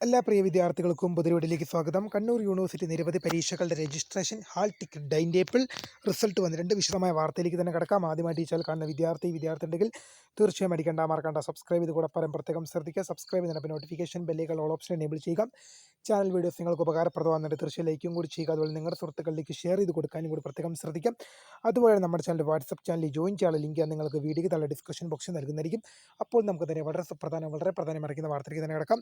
എല്ലാ പ്രിയ വിദ്യാർത്ഥികൾക്കും പുതിയ സ്വാഗതം. കണ്ണൂർ യൂണിവേഴ്സിറ്റി നിരവധി പരീക്ഷകളുടെ registration, hall ticket, time table, result വന്നിട്ടുണ്ട്. വിശദമായ വാർത്തയിലേക്ക് തന്നെ കിടക്കാം. ആദ്യമായിട്ട് ഈ ചാനൽ കാണുന്ന വിദ്യാർത്ഥി ഉണ്ടെങ്കിൽ തീർച്ചയായും അടിക്കേണ്ട മറക്കണ്ട സബ്സ്ക്രൈബ് ചെയ്ത് കൂടെ പ്രത്യേകം ശ്രദ്ധിക്കുക. സബ്സ്ക്രൈബ് ചെയ്യുന്നതിന് നോട്ടിഫിക്കേഷൻ ബെല്ലുകൾ ഓൾ ഓപ്ഷൻ എനേബിൾ ചെയ്യുക. ചാനൽ വീഡിയോസ് നിങ്ങൾക്ക് ഉപകാരപ്രദമാകുന്നുണ്ട് തീർച്ചയായും ലൈക്കും കൂടി ചെയ്യുക. അതുപോലെ നിങ്ങളുടെ സുഹൃത്തുക്കളിലേക്ക് ഷെയർ ചെയ്ത് കൊടുക്കാനും കൂടി പ്രത്യേകം ശ്രദ്ധിക്കാം. അതുപോലെ നമ്മുടെ ചാനൽ വാട്സപ്പ് ചാനലിൽ ജോയിൻ ചെയ്യാനുള്ള ലിങ്ക് നിങ്ങൾക്ക് വീഡിയോയ്ക്ക് താഴെ ഡിസ്ക്രിപ്ഷൻ ബോക്സിൽ നൽകുന്നതായിരിക്കും. അപ്പോൾ നമുക്ക് തന്നെ വളരെ പ്രധാനമറിക്കുന്ന വാർത്തയിലേക്ക് തന്നെ കിടക്കാം.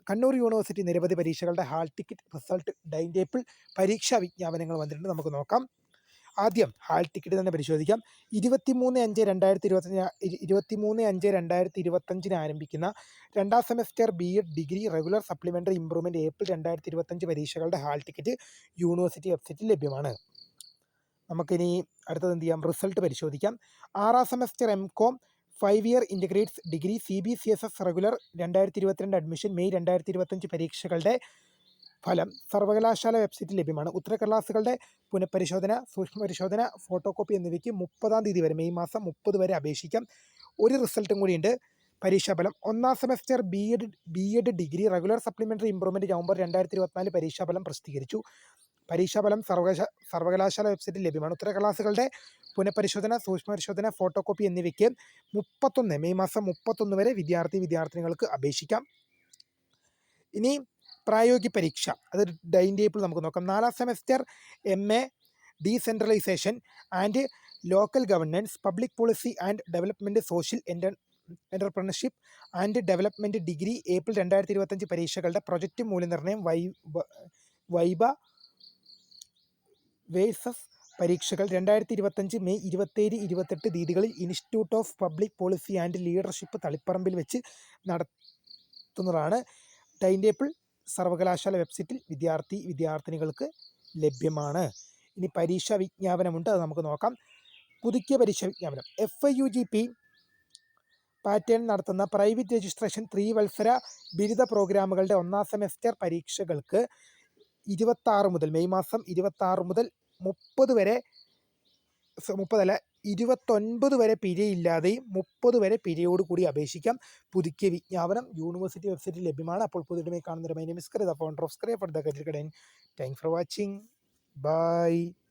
കണ്ണൂർ യൂണിവേഴ്സിറ്റി നിരവധി പരീക്ഷകളുടെ hall ticket, result, time table, പരീക്ഷാ വിജ്ഞാപനങ്ങൾ വന്നിട്ടുണ്ട്. നമുക്ക് നോക്കാം. ആദ്യം ഹാൾ ടിക്കറ്റ് തന്നെ പരിശോധിക്കാം. 23/5/2025 ആരംഭിക്കുന്ന രണ്ടാം semester BEd degree regular supplementary improvement April 2025 പരീക്ഷകളുടെ ഹാൾ ടിക്കറ്റ് യൂണിവേഴ്സിറ്റി വെബ്സൈറ്റിൽ ലഭ്യമാണ്. നമുക്കിനി അടുത്തത് എന്ത് ചെയ്യാം? റിസൾട്ട് പരിശോധിക്കാം. ആറാം semester MCOM 5 year integrates degree CBCSS regular 2022 admission May 2025 പരീക്ഷകളുടെ ഫലം സർവകലാശാല വെബ്സൈറ്റിൽ ലഭ്യമാണ്. ഉത്തരക്കടലാസുകളുടെ പുനഃപരിശോധന, സൂക്ഷ്മപരിശോധന, ഫോട്ടോ കോപ്പി എന്നിവയ്ക്ക് 30 തീയതി വരെ, മെയ് മാസം 30 വരെ അപേക്ഷിക്കാം. ഒരു റിസൾട്ടും കൂടിയുണ്ട്. പരീക്ഷാഫലം ഒന്നാം semester BEd degree regular supplementary improvement November 2024 പരീക്ഷാഫലം പ്രസിദ്ധീകരിച്ചു. പരീക്ഷാഫലം സർവകലാശാല വെബ്സൈറ്റിൽ ലഭ്യമാണ്. ഉത്തരക്കടലാസുകളുടെ പുനഃപരിശോധന, സൂക്ഷ്മപരിശോധന, ഫോട്ടോ കോപ്പി എന്നിവയ്ക്ക് മെയ് മാസം 31 വരെ വിദ്യാർത്ഥിനികൾക്ക് അപേക്ഷിക്കാം. ഇനി പ്രായോഗിക പരീക്ഷ, അത് ടൈം ടേബിൾ നമുക്ക് നോക്കാം. നാലാം semester MA decentralisation and local governance, public policy and development, social entrepreneurship and development degree April 2025 പരീക്ഷകളുടെ പ്രൊജക്റ്റ് മൂല്യനിർണ്ണയം വൈബ വേഴ്സസ് പരീക്ഷകൾ 2025 മെയ് 27-28 തീയതികളിൽ institute of public policy and leadership തളിപ്പറമ്പിൽ വെച്ച് നടത്തുന്നതാണ്. ടൈം ടേബിൾ സർവകലാശാല വെബ്സൈറ്റിൽ വിദ്യാർത്ഥിനികൾക്ക് ലഭ്യമാണ്. ഇനി പരീക്ഷാ വിജ്ഞാപനമുണ്ട്, അത് നമുക്ക് നോക്കാം. പുതുക്കിയ പരീക്ഷാ വിജ്ഞാപനം. FIUGP പാറ്റേൺ നടത്തുന്ന പ്രൈവറ്റ് രജിസ്ട്രേഷൻ 3 വത്സര ബിരുദ പ്രോഗ്രാമുകളുടെ ഒന്നാം സെമസ്റ്റർ പരീക്ഷകൾക്ക് 26 മുതൽ, മെയ് മാസം 26 മുതൽ 29 വരെ പിഴയില്ലാതെയും 30 വരെ പിഴയോട് കൂടി അപേക്ഷിക്കാം. പുതുക്കിയ വിജ്ഞാപനം യൂണിവേഴ്സിറ്റി വെബ്സൈറ്റിൽ ലഭ്യമാണ്. അപ്പോൾ പുതിയതുമായി കാണുന്നവരുമായി നമസ്കാരം. For the career guidance. Thanks for watching. By.